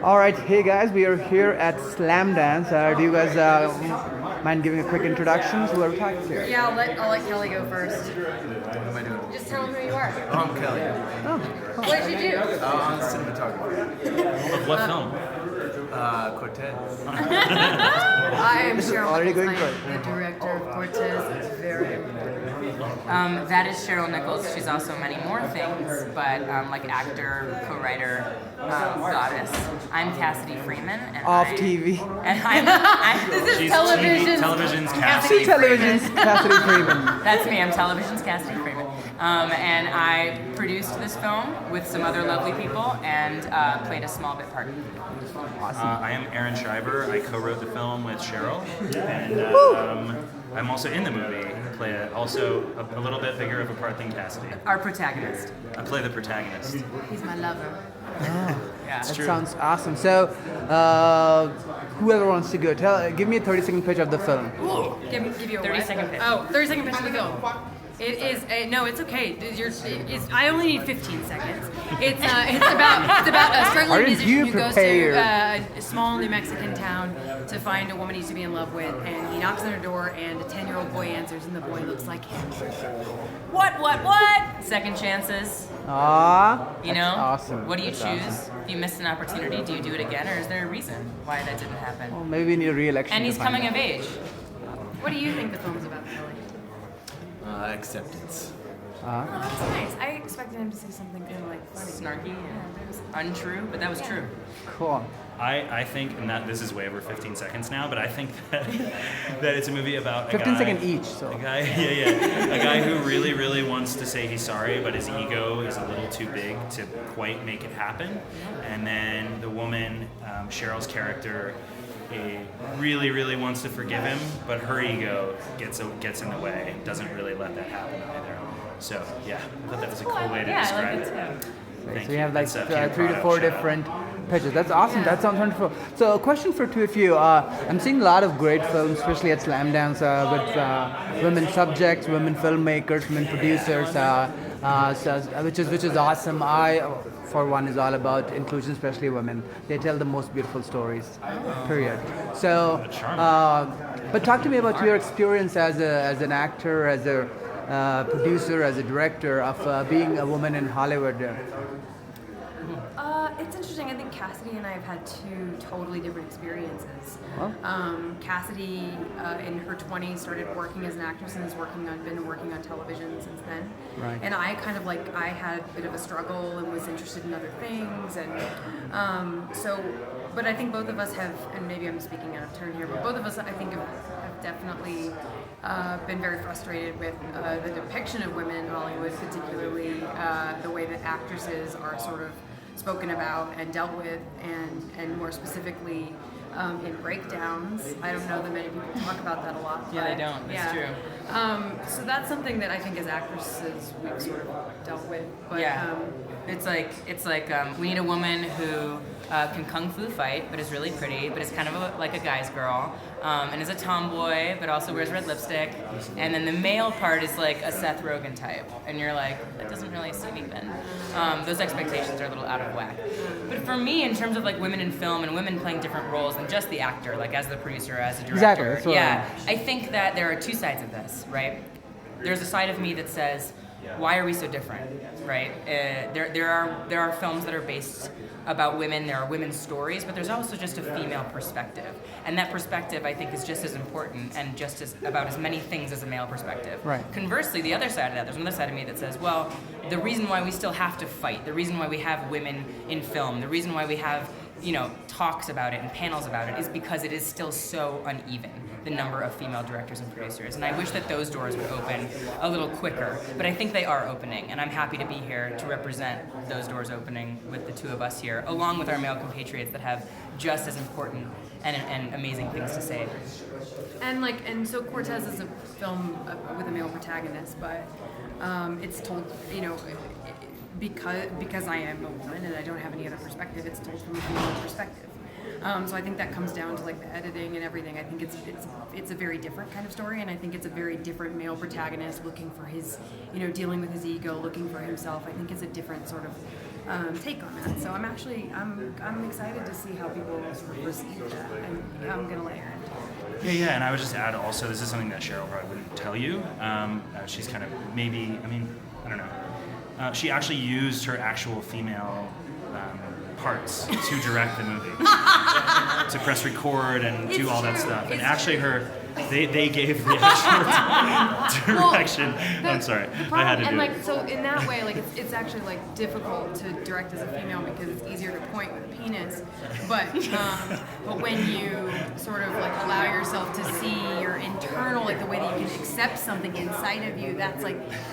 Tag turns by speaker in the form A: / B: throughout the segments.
A: All right, hey guys, we are here at Slamdance. Do you guys mind giving a quick introduction to our talking here?
B: Yeah, I'll let Kelly go first.
C: What am I doing?
B: Just tell him who you are.
C: I'm Kelly.
A: Oh,
B: What did you do?
C: I'm a cinematographer.
D: Of what film?
C: CORTEZ.
B: I am Cheryl
A: already
B: Nichols.
A: going
B: I'm
A: good.
B: the director of CORTEZ. It's very important.
E: That is Cheryl Nichols. She's also many more things, but like actor, co-writer, goddess. I'm Cassidy Freeman, and
A: off
E: I,
A: TV.
E: And I'm
B: This is
D: She's
B: television.
D: television's
A: See
D: Cassidy
A: television's Cassidy Freeman.
E: That's me. I'm television's Cassidy Freeman, and I produced this film with some other lovely people and played a small bit part.
D: I am Arron Shiver. I co-wrote the film with Cheryl, and I'm also in the movie. I play also a little bit bigger of a part than Cassidy.
E: Our protagonist.
D: I play the protagonist.
B: He's my lover.
E: Yeah.
A: That
D: true.
A: sounds awesome. So, whoever wants to go, give me a 30-second pitch of the film.
B: Give you a
E: 30-second pitch.
B: Oh, 30-second pitch of the film. It is no, it's okay. I only need 15 seconds. It's about a struggling
A: Aren't
B: musician
A: you
B: who goes
A: prepared?
B: to a small New Mexican town to find a woman he used to be in love with, and he knocks on her door, and a 10-year-old boy answers, and the boy looks like him.
E: What? Second chances.
A: Ah,
E: You know?
A: that's awesome.
E: What do you
A: That's
E: choose?
A: awesome.
E: If you missed an opportunity, do you do it again, or is there a reason why that didn't happen?
A: Well, maybe we need a re-election.
E: And
A: to
E: he's
A: find
E: coming
A: out.
E: of age.
B: What do you think the film's about, Kelly?
C: Acceptance.
B: Oh, that's nice. I expected him to say something kind of like funny.
E: Snarky and untrue, but that was true.
A: Cool.
D: I think, and that this is way over 15 seconds now, but I think that that it's a movie about a
A: 15
D: guy,
A: seconds each, so.
D: a guy, a guy who really wants to say he's sorry, but his ego is a little too big to quite make it happen. And then the woman, Cheryl's character, really wants to forgive him, but her ego gets in the way and doesn't really let that happen either. So yeah, I thought that was a cool way to
E: Yeah, I
D: describe
E: like
D: it.
E: it too.
D: Thank
A: So you have like
D: That's, Peter
A: 3 to
D: Prado,
A: 4
D: shout out.
A: different pitches. That's awesome. That sounds wonderful. So a question for two of you. I'm seeing a lot of great films, especially at Slamdance, with women subjects, women filmmakers, women producers, which is awesome. I, for one, is all about inclusion, especially women. They tell the most beautiful stories. Period. So, but talk to me about your experience as an actor, as a producer, as a director of being a woman in Hollywood.
B: It's interesting. I think Cassidy and I have had two totally different experiences.
A: Oh.
B: Cassidy, in her 20s, started working as an actress and has been working on television since then.
A: Right.
B: And I kind of I had a bit of a struggle and was interested in other things, and but I think both of us have, and maybe I'm speaking out of turn here, but both of us, I think, have definitely been very frustrated with the depiction of women in Hollywood, particularly the way that actresses are sort of spoken about and dealt with, and more specifically in breakdowns. I don't know that many people talk about that a lot.
E: Yeah, they
B: but,
E: don't. That's true.
B: So that's something that I think as actresses we've sort of dealt with. But,
E: Yeah. It's like we need a woman who can kung fu fight, but is really pretty, but is kind of like a guy's girl, and is a tomboy, but also wears red lipstick. And then the male part is like a Seth Rogen type, and you're like, that doesn't really suit me then. Those expectations are a little out of whack. But for me, in terms of like women in film and women playing different roles than just the actor, like as the producer, as a director,
A: Exactly, that's what
E: yeah, I think that there are two sides of this, right? There's a side of me that says, why are we so different, right? There are films that are based about women, there are women's stories, but there's also just a female perspective. And that perspective, I think, is just as important and just as about as many things as a male perspective.
A: Right.
E: Conversely, the other side of that, there's another side of me that says, well, the reason why we still have to fight, the reason why we have women in film, the reason why we have, talks about it and panels about it is because it is still so uneven, the number of female directors and producers. And I wish that those doors would open a little quicker, but I think they are opening, and I'm happy to be here to represent those doors opening with the two of us here, along with our male compatriots that have just as important and amazing things to say.
B: And so CORTEZ is a film with a male protagonist, but it's told, because I am a woman and I don't have any other perspective, it's told from a female perspective. So I think that comes down to like the editing and everything. I think it's a very different kind of story, and I think it's a very different male protagonist looking for his, dealing with his ego, looking for himself. I think it's a different sort of take on that. So I'm excited to see how people sort of receive that, and I'm gonna let Arron talk.
D: Yeah, and I would just add also, this is something that Cheryl probably wouldn't tell you. She's kind of maybe, I don't know. She actually used her actual female parts to direct the movie, to press record and do all that stuff. And actually, they gave the actual direction. I'm sorry, I had to do it.
B: So in that way, like it's actually like difficult to direct as a female because it's easier to point with a penis. But when you sort of like allow yourself to see your internal, like the way that you can accept something inside of you, that's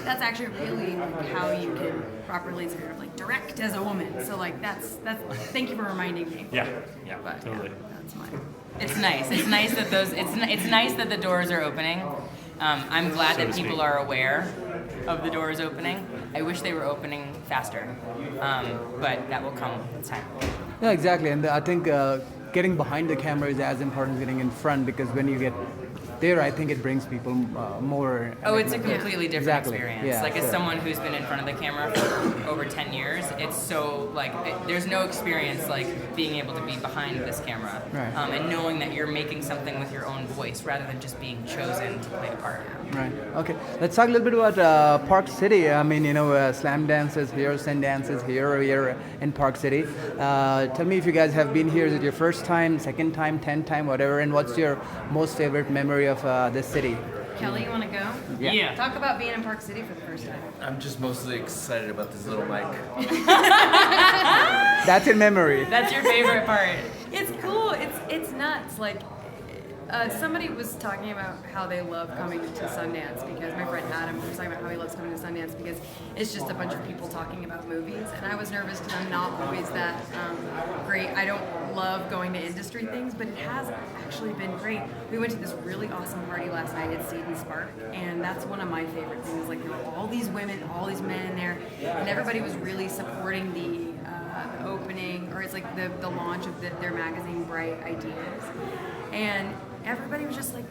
B: actually really like how you can properly sort of like direct as a woman. So like that's. Thank you for reminding me.
D: Yeah,
B: But,
D: totally.
B: That's mine.
E: It's nice. It's nice that it's nice that the doors are opening. I'm glad that people are aware of the doors opening. I wish they were opening faster, but that will come with time.
A: Yeah, exactly. And I think getting behind the camera is as important as getting in front, because when you get there, I think it brings people more.
E: Oh, it's a completely different
A: Exactly.
E: experience.
A: Yeah,
E: like as
A: sure.
E: someone who's been in front of the camera for over 10 years, it's so like there's no experience like being able to be behind this camera,
A: Right.
E: And knowing that you're making something with your own voice rather than just being chosen to play a part.
A: Right. Okay. Let's talk a little bit about Park City. I mean, Slamdance is here, Slamdance is here in Park City. Tell me if you guys have been here. Is it your first time, second time, 10th time, whatever? And what's your most favorite memory of this city?
B: Kelly, you want to go?
E: Yeah.
B: Talk about being in Park City for the first time.
C: I'm just mostly excited about this little mic.
A: That's in memory.
E: That's your favorite part.
B: It's cool. It's nuts. Like somebody was talking about how they love coming to Sundance, because my friend Adam was talking about how he loves coming to Sundance because it's just a bunch of people talking about movies. And I was nervous because I'm not always that great. I don't love going to industry things, but it has actually been great. We went to this really awesome party last night at Seed and Spark, and that's one of my favorite things. Like there were all these women, all these men in there, and everybody was really supporting the opening, or it's like the launch of their magazine, Bright Ideas. And everybody was just like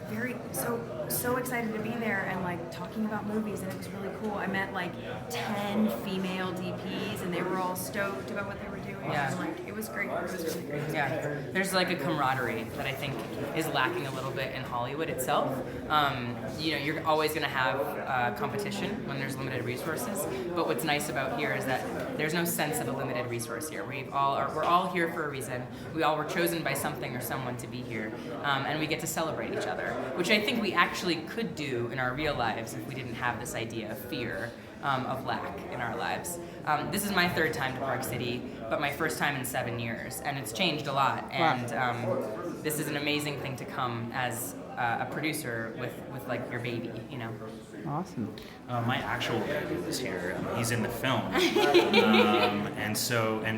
B: so excited to be there and like talking about movies, and it was really cool. I met like 10 female DPs, and they were all stoked about what they were doing.
E: Yeah.
B: And like it was great. It was really great.
E: Yeah, there's like a camaraderie that I think is lacking a little bit in Hollywood itself. You're always going to have competition when there's limited resources, but what's nice about here is that there's no sense of a limited resource here. We're all here for a reason. We all were chosen by something or someone to be here, and we get to celebrate each other, which I think we actually could do in our real lives if we didn't have this idea of fear of lack in our lives. This is my third time to Park City, but my first time in 7 years, and it's changed a lot. And this is an amazing thing to come as a producer with like your baby,
A: Awesome.
D: My actual baby was here. He's in the film, and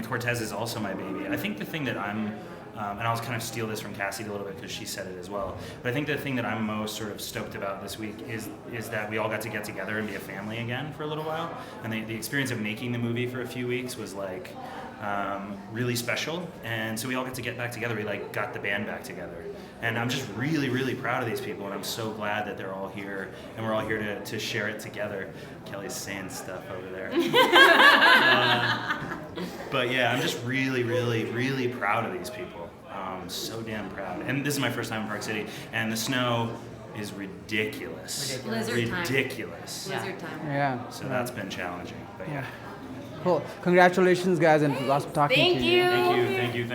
D: CORTEZ is also my baby. I think the thing that I'm and I'll kind of steal this from Cassidy a little bit because she said it as well. But I think the thing that I'm most sort of stoked about this week is that we all got to get together and be a family again for a little while. And the experience of making the movie for a few weeks was like really special. And so we all got to get back together. We like got the band back together. And I'm just really, really proud of these people. And I'm so glad that they're all here. And we're all here to share it together. Kelly's saying stuff over there. But yeah, I'm just really, really, really proud of these people. So damn proud. And this is my first time in Park City, and the snow is ridiculous.
B: Blizzard time.
D: Ridiculous.
B: Blizzard time.
A: Yeah.
D: So that's been challenging. But yeah.
A: Cool. Congratulations, guys, and awesome talking to you.
E: Thank you.
D: Thank you.